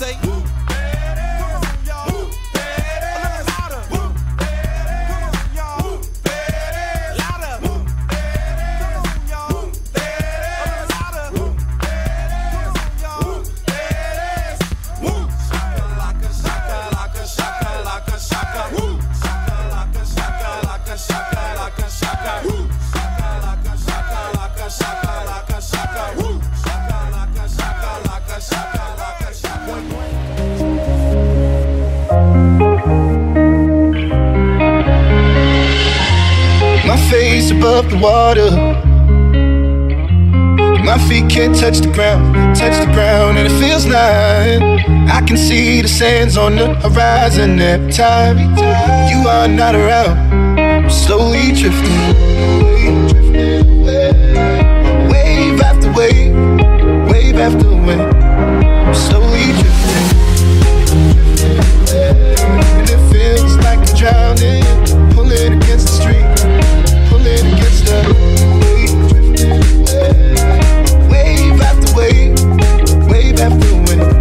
say? My face above the water, my feet can't touch the ground, and it feels like I can see the sands on the horizon every time you are not around. I'm slowly drifting away, wave after wave, wave after wave. I'm slowly drifting, and it feels like I'm drowning, pulling against the street, pulling against the wave after wave, wave after wave.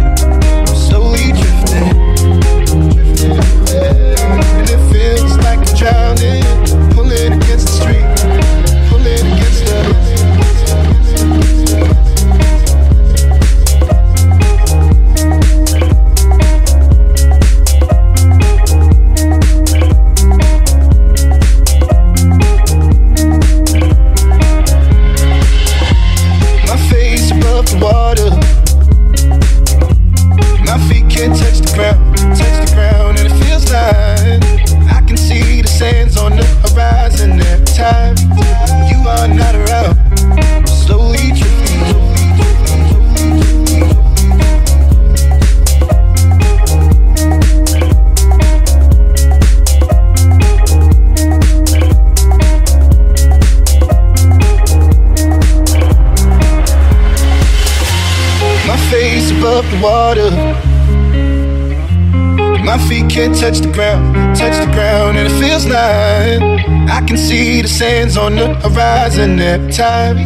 I'm slowly drifting, and it feels like I'm drowning, pulling against the street, pulling against the water. My feet can't touch the ground, and it feels like I can see the sands on the horizon every time you are not around. I'm slowly drifting. My face above the water, my feet can't touch the ground, and it feels like I can see the sands on the horizon every time